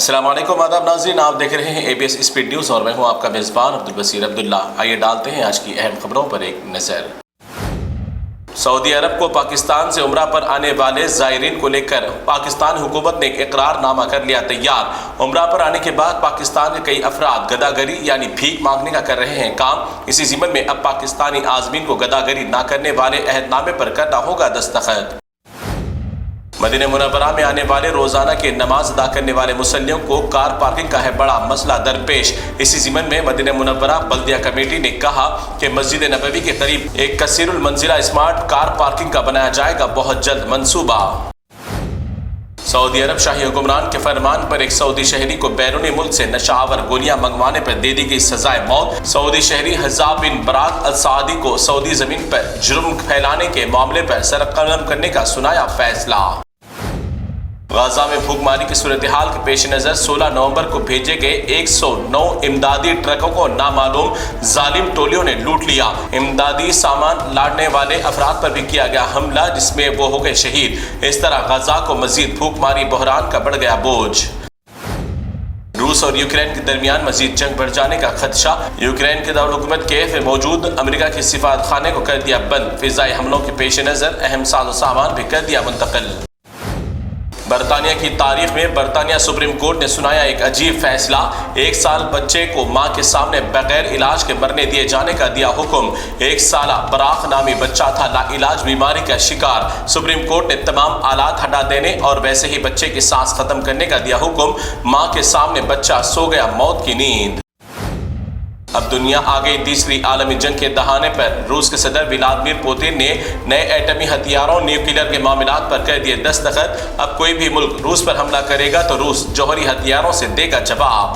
السلام علیکم آداب ناظرین، آپ دیکھ رہے ہیں ABS اسپیڈ نیوز اور میں ہوں آپ کا میزبان عبدالبصیر عبداللہ۔ آئیے ڈالتے ہیں آج کی اہم خبروں پر ایک نظر۔ سعودی عرب کو پاکستان سے عمرہ پر آنے والے زائرین کو لے کر پاکستان حکومت نے ایک اقرار نامہ کر لیا تیار۔ عمرہ پر آنے کے بعد پاکستان کے کئی افراد گداگری یعنی بھیک مانگنے کا کر رہے ہیں کام۔ اسی ضمن میں اب پاکستانی عازمین کو گداگری نہ کرنے والے عہد نامے پر کرنا ہوگا دستخط۔ مدینہ منورہ میں آنے والے روزانہ کی نماز ادا کرنے والے مسلموں کو کار پارکنگ کا ہے بڑا مسئلہ درپیش۔ اسی ضمن میں مدینہ منورہ بلدیہ کمیٹی نے کہا کہ مسجد نبوی کے قریب ایک کثیر المنزلہ اسمارٹ کار پارکنگ کا بنایا جائے گا بہت جلد منصوبہ۔ سعودی عرب شاہی حکمران کے فرمان پر ایک سعودی شہری کو بیرونی ملک سے نشہ آور گولیاں منگوانے پر دے دی گئی سزائے موت۔ سعودی شہری حزاب بن براق السعدی کو سعودی زمین پر جرم پھیلانے کے معاملے پر سرقلم کرنے کا سنایا فیصلہ۔ غزہ میں بھوک ماری کی صورتحال کے پیش نظر 16 نومبر کو بھیجے گئے 109 امدادی ٹرکوں کو نامعلوم ظالم ٹولیوں نے لوٹ لیا۔ امدادی سامان لانے والے افراد پر بھی کیا گیا حملہ جس میں وہ ہو گئے شہید۔ اس طرح غزہ کو مزید بھوک ماری بحران کا بڑھ گیا بوجھ۔ روس اور یوکرین کے درمیان مزید جنگ بڑھ جانے کا خدشہ۔ یوکرین کے دارالحکومت کیف میں موجود امریکہ کے سفارت خانے کو کر دیا بند۔ فضائی حملوں کے پیش نظر اہم ساز و سامان بھی کر دیا منتقل۔ برطانیہ کی تاریخ میں برطانیہ سپریم کورٹ نے سنایا ایک عجیب فیصلہ۔ 1 سال بچے کو ماں کے سامنے بغیر علاج کے مرنے دیے جانے کا دیا حکم۔ 1 سالہ براق نامی بچہ تھا لا علاج بیماری کا شکار۔ سپریم کورٹ نے تمام آلات ہٹا دینے اور ویسے ہی بچے کی سانس ختم کرنے کا دیا حکم۔ ماں کے سامنے بچہ سو گیا موت کی نیند۔ اب دنیا آ گئی تیسری عالمی جنگ کے دہانے پر۔ روس کے صدر ولادیمیر پوتن نے نئے ایٹمی ہتھیاروں نیوکلیئر کے معاملات پر کر دیے دستخط۔ اب کوئی بھی ملک روس پر حملہ کرے گا تو روس جوہری ہتھیاروں سے دے گا جواب۔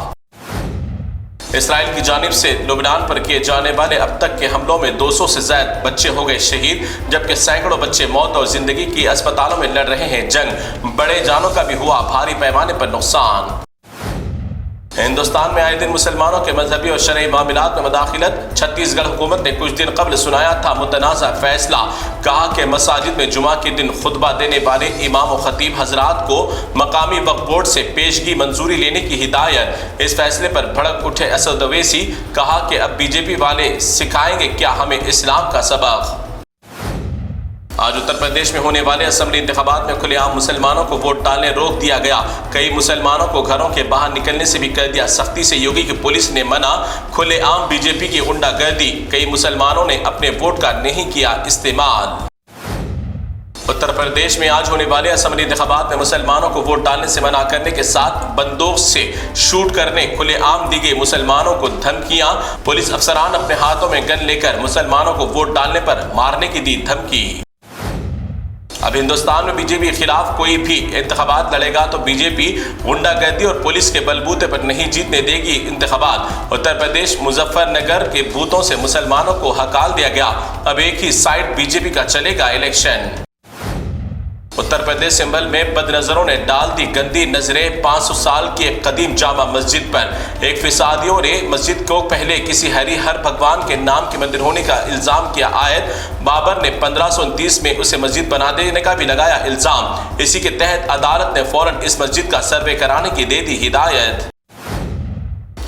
اسرائیل کی جانب سے لبنان پر کیے جانے والے اب تک کے حملوں میں 200 سے زائد بچے ہو گئے شہید، جبکہ سینکڑوں بچے موت اور زندگی کی اسپتالوں میں لڑ رہے ہیں جنگ۔ بڑے جانوں کا بھی ہوا بھاری پیمانے پر نقصان۔ ہندوستان میں آئے دن مسلمانوں کے مذہبی اور شرعی معاملات میں مداخلت۔ چھتیس گڑھ حکومت نے کچھ دن قبل سنایا تھا متنازع فیصلہ۔ کہا کہ مساجد میں جمعہ کے دن خطبہ دینے والے امام و خطیب حضرات کو مقامی وقف بورڈ سے پیشگی منظوری لینے کی ہدایت۔ اس فیصلے پر بھڑک اٹھے اسد اویسی۔ کہا کہ اب BJP والے سکھائیں گے کیا ہمیں اسلام کا سبق۔ آج اتر پردیش میں ہونے والے اسمبلی انتخابات میں کھلے عام مسلمانوں کو ووٹ ڈالنے روک دیا گیا۔ کئی مسلمانوں کو گھروں کے باہر نکلنے سے بھی کر دیا سختی سے یوگی کی پولیس نے منع۔ کھلے عام BJP کی غنڈہ گردی۔ کئی مسلمانوں نے اپنے ووٹ کا نہیں کیا استعمال۔ اتر پردیش میں آج ہونے والے اسمبلی انتخابات میں مسلمانوں کو ووٹ ڈالنے سے منع کرنے کے ساتھ بندوق سے شوٹ کرنے کھلے عام دی گئی مسلمانوں کو دھمکیاں۔ پولیس افسران اپنے ہاتھوں میں گن لے کر مسلمانوں کو ووٹ ڈالنے پر مارنے کی دی دھمکی۔ اب ہندوستان میں BJP کے خلاف کوئی بھی انتخابات لڑے گا تو BJP غنڈہ گردی اور پولیس کے بلبوتے پر نہیں جیتنے دے گی انتخابات۔ اتر پردیش مظفر نگر کے بوتھوں سے مسلمانوں کو ہکال دیا گیا۔ اب ایک ہی سائیڈ BJP کا چلے گا الیکشن۔ اتر پردیش سنبھل میں بد نظروں نے ڈال دی گندی نظریں 500 سال کی ایک قدیم جامع مسجد پر۔ ایک فسادیوں نے مسجد کو پہلے کسی ہری ہر بھگوان کے نام کے مندر ہونے کا الزام کیا عائد۔ بابر نے 1529 میں اسے مسجد بنا دینے کا بھی لگایا الزام۔ اسی کے تحت عدالت نے فوراً اس مسجد کا سروے کرانے کی دے دی ہدایت۔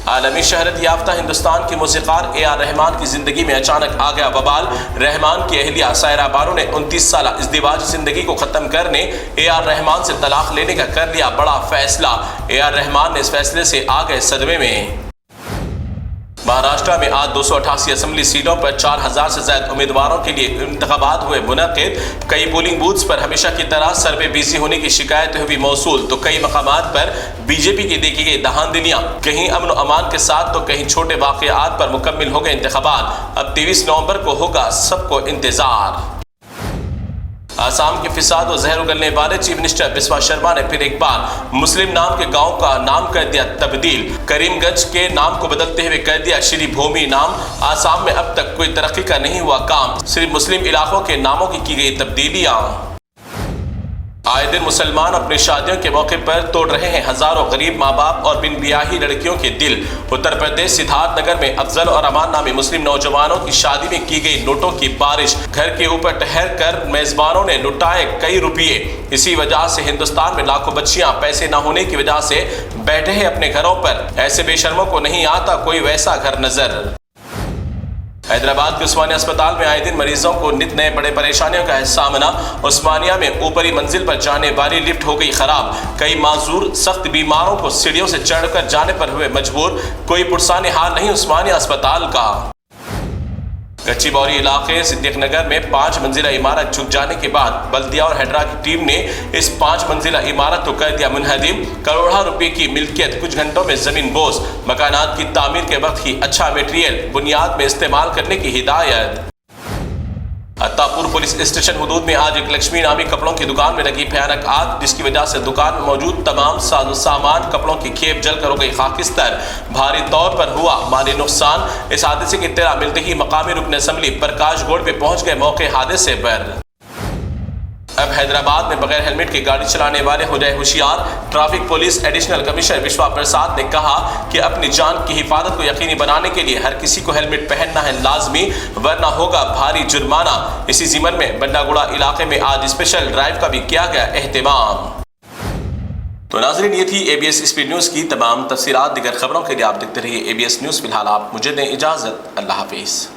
عالمی شہرت یافتہ ہندوستان کے موسیقار AR رحمان کی زندگی میں اچانک آ گیا وبال۔ رحمان کی اہلیہ سائرہ بانو نے 29 سالہ ازدواجی زندگی کو ختم کرنے AR رحمان سے طلاق لینے کا کر لیا بڑا فیصلہ۔ AR رحمان نے اس فیصلے سے آ گئے صدمے میں۔ مہاراشٹر میں آج 288 اسمبلی سیٹوں پر 4000 سے زائد امیدواروں کے لیے انتخابات ہوئے منعقد۔ کئی پولنگ بوتھس پر ہمیشہ کی طرح سروے بزی ہونے کی شکایتیں ہوئی موصول تو کئی مقامات پر BJP کی دیکھی گئی دہاندلیاں۔ کہیں امن و امان کے ساتھ تو کہیں چھوٹے واقعات پر مکمل ہو گئے انتخابات۔ اب 23 نومبر کو ہوگا سب کو انتظار۔ آسام کے فساد و زہر اگلنے والے چیف منسٹر بسوا شرما نے پھر ایک بار مسلم نام کے گاؤں کا نام کر دیا تبدیل۔ کریم گنج کے نام کو بدلتے ہوئے کر دیا شری بھومی نام۔ آسام میں اب تک کوئی ترقی کا نہیں ہوا کام، صرف مسلم علاقوں کے ناموں کی گئی تبدیلیاں۔ آئے دن مسلمان اپنی شادیوں کے موقع پر توڑ رہے ہیں ہزاروں غریب ماں باپ اور بن بیاہی لڑکیوں کے دل۔ اتر پردیش سدھارتھ نگر میں افضل اور امان نامی مسلم نوجوانوں کی شادی میں کی گئی نوٹوں کی بارش، گھر کے اوپر ٹھہر کر میزبانوں نے لٹائے کئی روپیے۔ اسی وجہ سے ہندوستان میں لاکھوں بچیاں پیسے نہ ہونے کی وجہ سے بیٹھے ہیں اپنے گھروں پر۔ ایسے بے شرموں کو نہیں آتا کوئی ویسا گھر نظر۔ حیدرآباد کے عثمانیہ اسپتال میں آئے دن مریضوں کو نت نئے بڑے پریشانیوں کا سامنا۔ عثمانیہ میں اوپری منزل پر جانے والی لفٹ ہو گئی خراب، کئی معذور سخت بیماروں کو سیڑھیوں سے چڑھ کر جانے پر ہوئے مجبور۔ کوئی پرسان حال نہیں عثمانیہ اسپتال کا۔ کچی بوری علاقے صدیق نگر میں 5 منزلہ عمارت جھک جانے کے بعد بلدیہ اور ہیڈرا کی ٹیم نے اس 5 منزلہ عمارت کو کر دیا منہدم۔ کروڑوں روپے کی ملکیت کچھ گھنٹوں میں زمین بوس۔ مکانات کی تعمیر کے وقت ہی اچھا میٹیریل بنیاد میں استعمال کرنے کی ہدایت۔ عطاپور پولیس اسٹیشن حدود میں آج ایک لکشمی نامی کپڑوں کی دکان میں لگی بھیانک آگ، جس کی وجہ سے دکان میں موجود تمام ساز و سامان کپڑوں کی کھیپ جل کر ہو گئی خاکستر۔ بھاری طور پر ہوا مالی نقصان۔ اس حادثے کی اطلاع ملتے ہی مقامی رکن اسمبلی پرکاش گوڑ پہ پہنچ گئے موقع حادثے پر۔ اب حیدرآباد میں بغیر ہیلمٹ کی گاڑی چلانے والے ہو جائے ہوشیار۔ Traffic police additional commissioner Vishwa Prasad نے کہا کہ اپنی جان کی حفاظت کو یقینی بنانے کے لیے ہر کسی کو ہیلمٹ پہننا ہے لازمی، ورنہ ہوگا بھاری جرمانہ۔ اسی ضمن میں بنڈا گوڑا علاقے میں آج اسپیشل ڈرائیو کا بھی کیا گیا اہتمام۔ تو ناظرین، یہ تھی ABS اسپیڈ نیوز کی تمام تفصیلات۔ دیگر خبروں کے لیے آپ دیکھتے رہیے ABS نیوز۔ فی الحال آپ مجھے دیں اجازت۔ اللہ حافظ۔